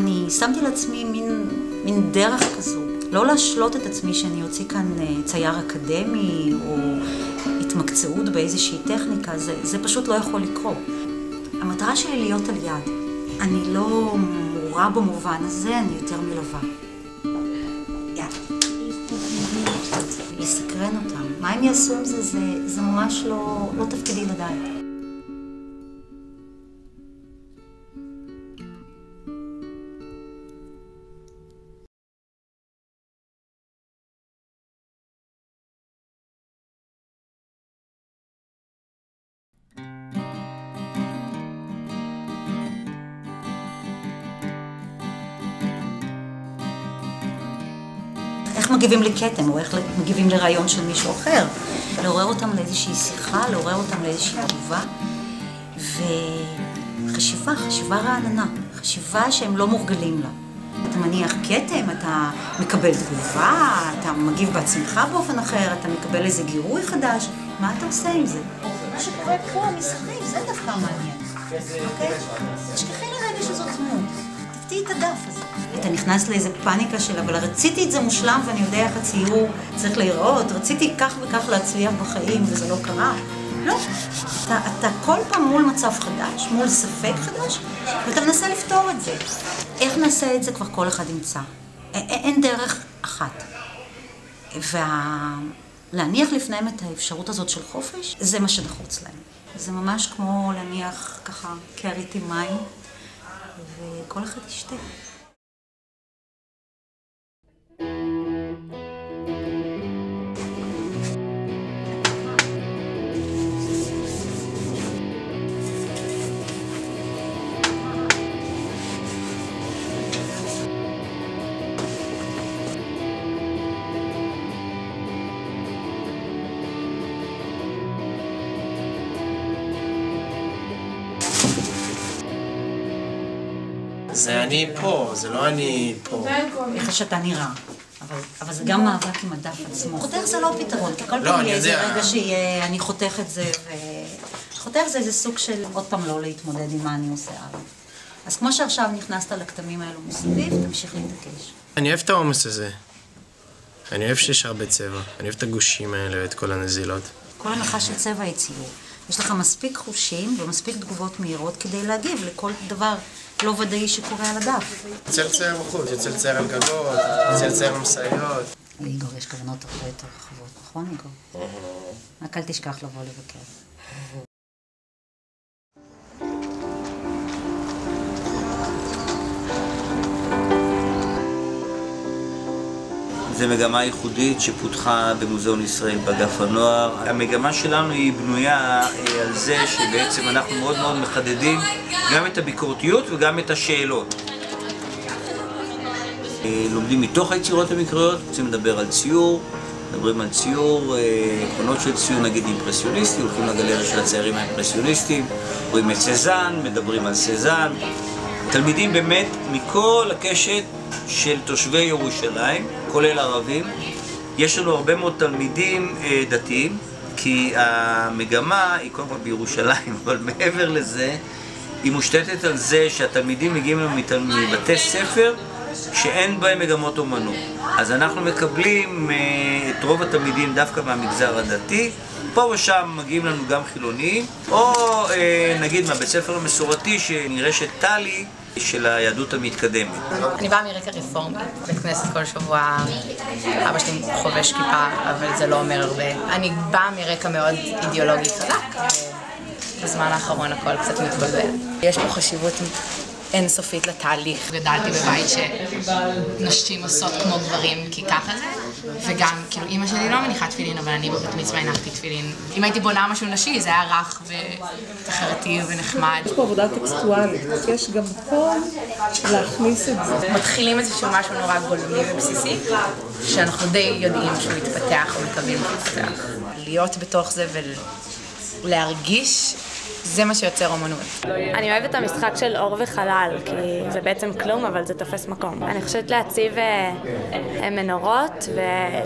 אני שמתי לעצמי מין דרך כזו. לא להשלות את עצמי שאני אוציא כאן צייר אקדמי או התמקצעות באיזושהי טכניקה, זה פשוט לא יכול לקרות. המטרה שלי להיות על יד. אני לא מורה במובן הזה, אני יותר מלווה. לסקרן אותם. מה הם יעשו עם זה? זה ממש לא תפקידי לדעת. איך מגיבים לקטם, או איך מגיבים לרעיון של מישהו אחר. לעורר אותם לאיזושהי שיחה, לעורר אותם לאיזושהי תגובה. חשיבה רעננה, חשיבה שהם לא מורגלים לה. אתה מניח קטם, אתה מקבל תגובה, אתה מגיב בעצמך באופן אחר, אתה מקבל איזה גירוי חדש. מה אתה עושה עם זה? מה שקורה פה, מסחרים, זה דווקא מעניין. אוקיי? תשכחי לרגע שזאת דמות. תפתיעי את הדף הזה. אתה נכנס לאיזה פאניקה שלה, אבל רציתי את זה מושלם ואני יודע איך הציור צריך להיראות, רציתי כך וכך להצליח בחיים וזה לא קרה. לא. אתה כל פעם מול מצב חדש, מול ספק חדש, ואתה מנסה לפתור את זה. איך נעשה את זה כבר כל אחד ימצא. אין דרך אחת. להניח לפניהם את האפשרות הזאת של חופש, זה מה שנחוץ להם. זה ממש כמו להניח ככה כרית עם מים, וכל אחד ישתה. זה אני פה, זה לא אני פה. איך שאתה נראה, אבל זה גם מאבק עם הדף עצמו. חותך זה לא פתרון, כי כל פעם יהיה איזה רגע שיהיה, אני חותך את זה, חותך זה איזה סוג של עוד פעם לא להתמודד עם מה אני עושה הלאה. אז כמו שעכשיו נכנסת לכתמים האלו מסביב, תמשיך להתעקש. אני אוהב את העומס הזה. אני אוהב שיש הרבה צבע. אני אוהב את הגושים האלה ואת כל הנזילות. כל הנחה של צבע היא ציור. יש לך מספיק חושים ומספיק תגובות מהירות כדי להגיב לכל דבר לא ודאי שקורה על הדף. יוצא לצייר בחוץ, יוצא לצייר על גגות, יוצא לצייר משאיות. לאיגור יש כוונות הרבה יותר רחבות, נכון איגור? רק אל תשכח לבוא לבקר. זו מגמה ייחודית שפותחה במוזיאון ישראל באגף הנוער. המגמה שלנו היא בנויה על זה שבעצם אנחנו מאוד מאוד מחדדים גם את הביקורתיות וגם את השאלות. לומדים מתוך היצירות המקראיות, רוצים לדבר על ציור, מדברים על ציור, עקרונות של ציור נגיד אימפרסיוניסטי, הולכים לגלריה של הציירים האימפרסיוניסטים, רואים את סזן, מדברים על סזן. תלמידים באמת מכל הקשת של תושבי ירושלים, כולל ערבים. יש לנו הרבה מאוד תלמידים דתיים, כי המגמה היא קודם כל בירושלים, אבל מעבר לזה, היא מושתתת על זה שהתלמידים מגיעים לנו מבתי ספר שאין בהם מגמות אומנות. אז אנחנו מקבלים את רוב התלמידים דווקא מהמגזר הדתי, פה ושם מגיעים לנו גם חילוניים, או נגיד מהבית ספר המסורתי שנרשת טלי, של היהדות המתקדמת. אני באה מרקע רפורמי, בית כנסת כל שבוע, אבא שלי חובש כיפה, אבל זה לא אומר הרבה. אני באה מרקע מאוד אידיאולוגי חזק, בזמן האחרון הכל קצת מתבלבל. יש פה חשיבות אינסופית לתהליך. גדלתי בבית שנשים עושות כמו גברים, כי ככה זה, וגם, כאילו, אמא שלי לא מניחה תפילין, אבל אני בבת מצווה הנחתי תפילין. אם הייתי בונה משהו נשי, זה היה רך ותחרתי ונחמד. יש פה עבודה טקסטואלית, יש גם מקום להכניס את זה. מתחילים איזשהו משהו נורא גולמי ובסיסי, שאנחנו די יודעים שהוא יתפתח או מקווים שהוא יתפתח. להיות בתוך זה ולהרגיש, זה מה שיוצר אומנות. אני אוהבת את המשחק של אור וחלל, כי זה בעצם כלום, אבל זה תופס מקום. אני חושבת להציב מנורות,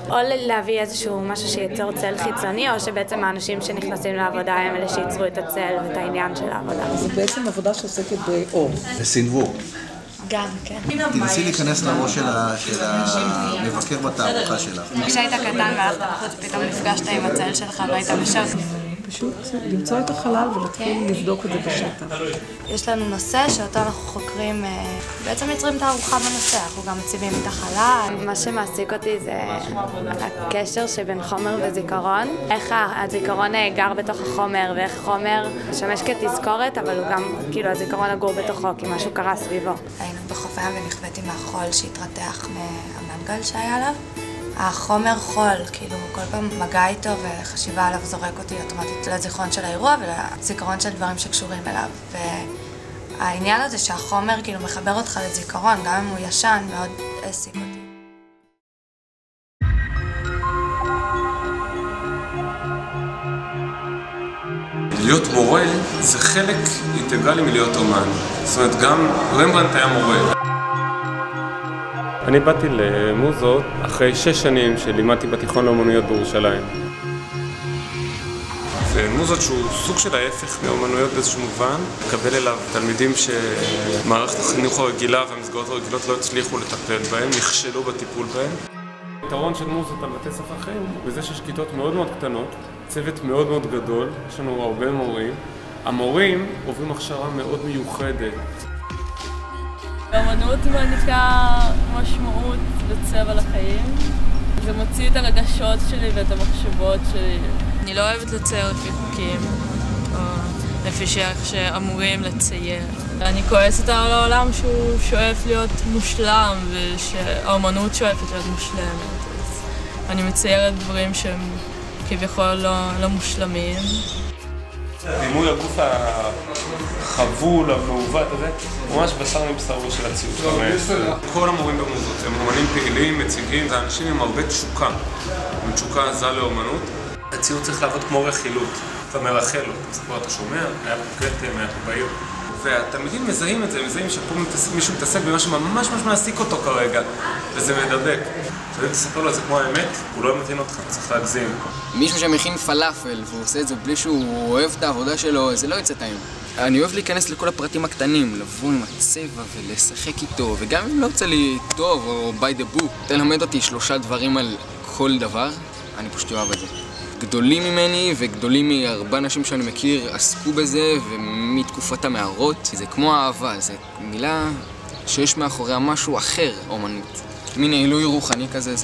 או להביא איזשהו משהו שייצר צל חיצוני, או שבעצם האנשים שנכנסים לעבודה הם אלה שייצרו את הצל ואת העניין של העבודה. זה בעצם עבודה שעוסקת באור. בסנוור. גם, כן. תנסי להיכנס לראש של המבקר בתערוכה שלה. כשהיית קטן והלכת בחוץ, פתאום נפגשת עם הצל שלך והיית בשוק. פשוט למצוא את החלל ולהתחיל לבדוק את זה בשטח. יש לנו נושא שאותו אנחנו חוקרים, בעצם יוצרים תערוכה בנושא, אנחנו גם מציבים את החלל. מה שמעסיק אותי זה הקשר שבין חומר וזיכרון. איך הזיכרון גר בתוך החומר ואיך חומר משמש כתזכורת, אבל הוא גם, כאילו, הזיכרון לגור בתוכו, כי משהו קרה סביבו. היינו בחוף הים ונכוויתי מהחול שהתרתח מהמנגל שהיה עליו. החומר חול, כאילו כל פעם מגע איתו וחשיבה עליו זורק אותי אוטומטית לזיכרון של האירוע ולזיכרון של דברים שקשורים אליו. והעניין הזה שהחומר כאילו מחבר אותך לזיכרון, גם אם הוא ישן, מאוד העסיק אותי. להיות מורה זה חלק אינטגרלי מלהיות אומן. זאת אומרת, גם רמברנדט היה מורה. אני באתי למוזות אחרי 6 שנים שלימדתי בתיכון לאומנויות בירושלים. ומוזות שהוא סוג של ההפך מאומנויות באיזשהו מובן, מקבל אליו תלמידים שמערכת החינוך הרגילה והמסגרות הרגילות לא הצליחו לטפל בהם, נכשלו בטיפול בהם. היתרון של מוזות על בתי ספר אחרים הוא בזה שיש כיתות מאוד מאוד קטנות, צוות מאוד מאוד גדול, יש לנו הרבה מורים. המורים עוברים הכשרה מאוד מיוחדת. האמנות מעניקה משמעות וצבע לחיים. זה מוציא את הרגשות שלי ואת המחשבות שלי. אני לא אוהבת לצייר לפי חוקים, או לפי איך שאמורים לצייר. אני כועסת על העולם שהוא שואף להיות מושלם, ושהאמנות שואפת להיות מושלמת. אז אני מציירת דברים שהם כביכול לא מושלמים. דימוי הגוף החבול, המעוות הזה, ממש בשר מבשרו של הציור שלנו. כל המורים במוזות הם אומנים פעילים, מציגים, זה אנשים עם הרבה תשוקה, עם תשוקה עזה לאומנות. הציור צריך לעבוד כמו רכילות, אתה מרחל לו, אתה שומע, היה פה כתם, היה פה בעיר. והתלמידים מזהים את זה, מזהים שפה מישהו מתעסק במה שממש מעסיק אותו כרגע, וזה מדבק. אתה תספר לו את זה כמו האמת, הוא לא מתאים אותך, צריך להגזים. מישהו שמכין פלאפל והוא עושה את זה בלי שהוא אוהב את העבודה שלו, זה לא יצא טעים. אני אוהב להיכנס לכל הפרטים הקטנים, לבוא עם הצבע ולשחק איתו, וגם אם לא יוצא לי טוב או by the book, תלמד אותי 3 דברים על כל דבר, אני פשוט אוהב את זה. גדולים ממני וגדולים מהרבה אנשים שאני מכיר עסקו בזה, ומתקופת המערות, זה כמו אהבה, זה מילה שיש מאחוריה משהו אחר, אומנות. מין עילוי רוחני כזה,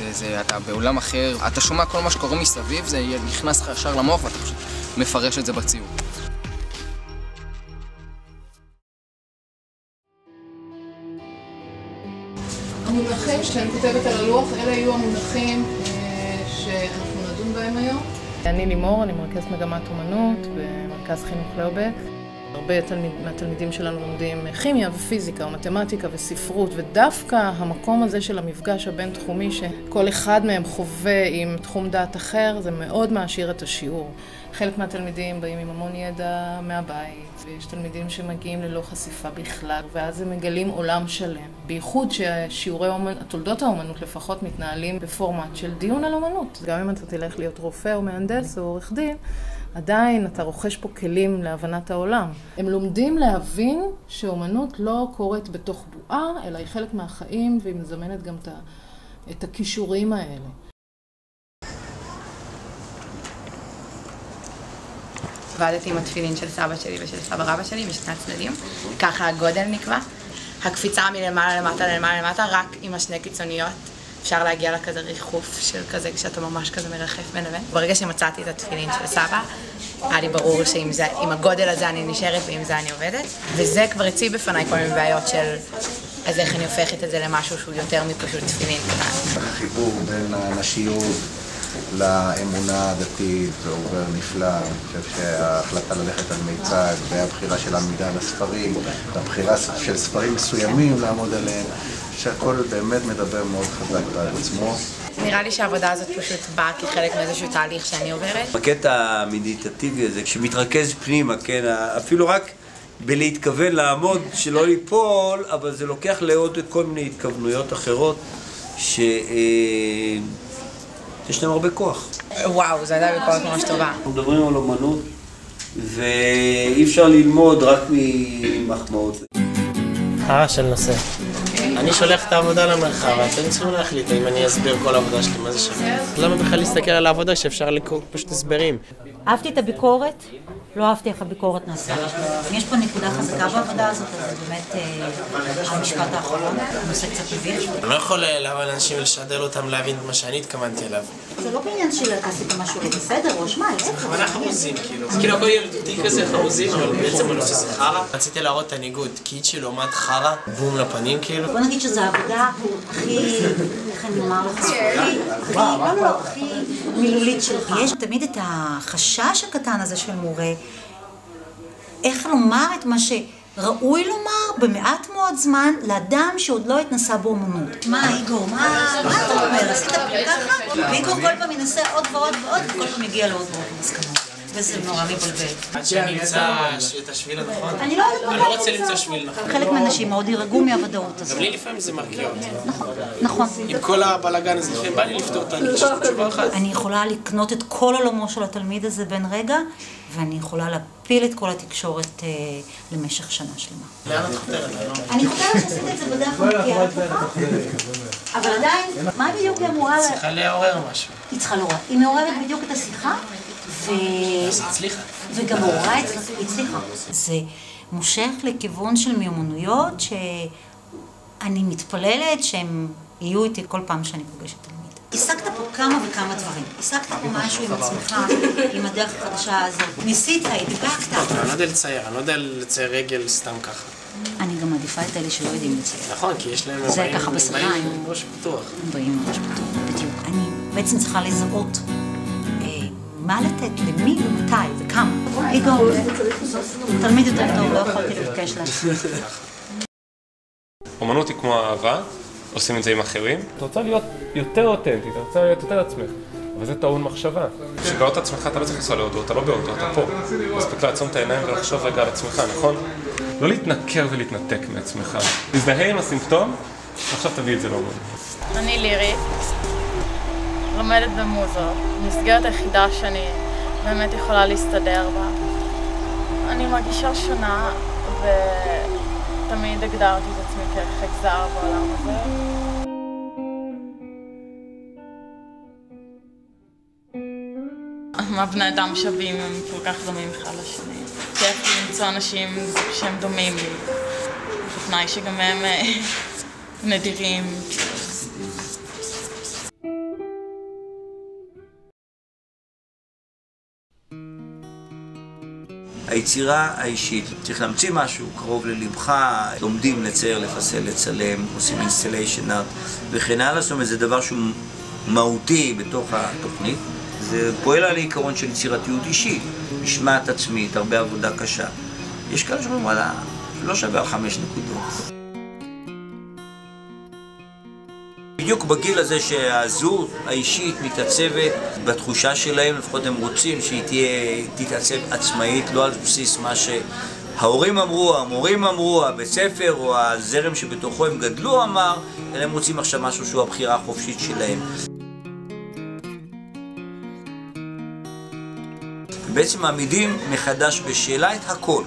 אתה בעולם אחר, אתה שומע כל מה שקורה מסביב, זה נכנס לך ישר למוח ואתה פשוט מפרש את זה בציור. המונחים שאני כותבת על הלוח, אלה היו המונחים שאנחנו נדון בהם היום. אני לימור, אני מרכזת מגמת אומנות במרכז חינוך לאובק. הרבה מהתלמידים שלנו לומדים כימיה ופיזיקה ומתמטיקה וספרות, ודווקא המקום הזה של המפגש הבין-תחומי שכל אחד מהם חווה עם תחום דעת אחר, זה מאוד מעשיר את השיעור. חלק מהתלמידים באים עם המון ידע מהבית, ויש תלמידים שמגיעים ללא חשיפה בכלל, ואז הם מגלים עולם שלם. בייחוד ששיעורי תולדות האומנות לפחות מתנהלים בפורמט של דיון על אומנות. גם אם אתה תלך להיות רופא או מהנדס או עורך דין, עדיין אתה רוכש פה כלים להבנת העולם. הם לומדים להבין שאומנות לא קורית בתוך בועה, אלא היא חלק מהחיים, והיא מזמנת גם את הכישורים האלה. עבדתי עם התפילין של סבא שלי ושל סבא רבא שלי בשני הצדדים. ככה הגודל נקבע. הקפיצה מלמעלה למטה ללמעלה למטה, רק עם השני קיצוניות. אפשר להגיע לכזה ריחוף של כזה, כשאתה ממש כזה מרחף בין לבין. ברגע שמצאתי את התפילין של סבא, היה לי ברור שעם הגודל הזה אני נשארת ועם זה אני עובדת. וזה כבר הציב בפניי כל מיני בעיות של אז איך אני הופכת את זה למשהו שהוא יותר מפשוט תפילין קטן. החיבור בין הנשיות לאמונה הדתית זה עובר נפלא. אני חושב שההחלטה ללכת על מיצג והבחירה של העמידה על הספרים, והבחירה של ספרים מסוימים לעמוד עליהם, שהכל באמת מדבר מאוד חזק בעד עצמו. נראה לי שהעבודה הזאת פשוט באה כחלק מאיזשהו תהליך שאני עוברת. בקטע המדיטטיבי הזה, שמתרכז פנימה, כן, אפילו רק בלהתכוון לעמוד, שלא ליפול, אבל זה לוקח לעוד כל מיני התכוונויות אחרות, יש להם הרבה כוח. וואו, זו הייתה ביקורת ממש טובה. אנחנו מדברים על אומנות, ואי אפשר ללמוד רק ממחמאות. של נושא. אני שולח את העבודה למרחב, ואתם צריכים להחליט אם אני אסביר כל העבודה שלי, מה זה שווה. למה בכלל להסתכל על העבודה שאפשר לקרוא פשוט הסברים? אהבתי את הביקורת, לא אהבתי איך הביקורת נעשה. יש פה נקודה חזקה בעבודה הזאת, אז זה באמת המשפט האחרון, הנושא קצת מביך. אני לא יכול להבין לאנשים ולשדל אותם להבין את מה שאני התכוונתי אליו. זה לא בעניין של עשית משהו לא בסדר, או שמע, זה בכוונה חרוזים, כאילו. זה כאילו הכל ילדותי כזה חרוזים, אבל בעצם אני חושב שזה חרא. רציתי להראות את הניגוד, קיצ'י לעומת חרא, בום לפנים כאילו. בוא נגיד שזו העבודה הכי, איך אני אומר לך, הכי מילולית שלך. יש תמיד את החשש הקטן הזה של מורה, איך לומר את מה שראוי לומר במעט מאוד זמן לאדם שעוד לא התנסה באומנות. מה, איגור, מה אתה אומר? עשית ככה? ואיגור כל פעם ינסה עוד ועוד ועוד, וכל פעם יגיע לעוד ועוד מסקנות. וזה נורא מבלבל. עד שאני אמצא את השביל הנכון. אני לא רוצה למצוא שביל נכון. חלק מהאנשים מאוד ירגעו מהוודאות הזאת. גם לי לפעמים זה מרגיע אותי. נכון. עם כל הבלגן הזה, לפעמים בא לי לפתור את התשובה אחת. אני יכולה לקנות את כל עולמו של התלמיד הזה בין רגע, ואני יכולה להפיל את כל התקשורת למשך שנה שלמה. לאן את חותרת? אני חותרת שעשית את זה בדרך המגיעה לך, אבל עדיין, מה בדיוק היא אמורה... צריכה לעורר משהו. היא צריכה לעורר. היא מעוררת בדיוק את השיחה, אז הצליחה. וגם מעוררה הצליחה. זה מושך לכיוון של מיומנויות שאני מתפללת שהם יהיו איתי כל פעם שאני פוגשת תלמיד. השגת פה כמה וכמה דברים. השגת פה משהו עם עצמך, עם הדרך החדשה הזאת. ניסית, הדבקת. אני לא יודע לצייר, אני לא יודע לצייר רגל סתם ככה. אני גם מעדיפה את אלה שלא יודעים לצייר. נכון, כי יש להם... זה ככה בשריים. באים עם ראש פתוח. באים עם ראש פתוח, בדיוק. אני בעצם צריכה לזהות מה לתת, למי ומתי וכמה. איגור, תלמיד יותר טוב, לא יכולתי לבקש לעצמי. אומנות היא כמו אהבה, עושים את זה עם אחרים. אתה רוצה להיות יותר אותנטית, אתה רוצה להיות יותר עצמך, אבל זה טעון מחשבה. כשגאות עצמך אתה לא צריך לנסוע להודו, אתה לא בהודו, אתה פה. מספיק לעצום את העיניים ולחשוב רגע על עצמך, נכון? לא להתנכר ולהתנתק מעצמך. תזדהה עם הסימפטום, ועכשיו תביא את זה לאומנות. אני לירי, לומדת במוזות, במסגרת היחידה שאני באמת יכולה להסתדר בה. אני מרגישה שונה ותמיד הגדרתי את עצמי כחלק זר בעולם הזה. מה בני אדם שווים הם כל כך דומים אחד לשני. כיף למצוא אנשים שהם דומים לי, בתנאי שגם הם נדירים. היצירה האישית, צריך להמציא משהו קרוב ללבך, לומדים לצייר, לפסל, לצלם, עושים אינסטליישן ארט וכן הלאה, זאת אומרת זה דבר שהוא מהותי בתוך התוכנית. זה פועל על העיקרון של יצירתיות אישית, משמעת עצמית, הרבה עבודה קשה. יש כאלה שאומרים, וואלה, לא שווה על 5 נקודות. בדיוק בגיל הזה שהזהות האישית מתעצבת בתחושה שלהם, לפחות הם רוצים שהיא תתעצב עצמאית, לא על בסיס מה שההורים אמרו, המורים אמרו, הבית ספר או הזרם שבתוכו הם גדלו אמר, אלא הם רוצים עכשיו משהו שהוא הבחירה החופשית שלהם. בעצם מעמידים מחדש בשאלה את הכל.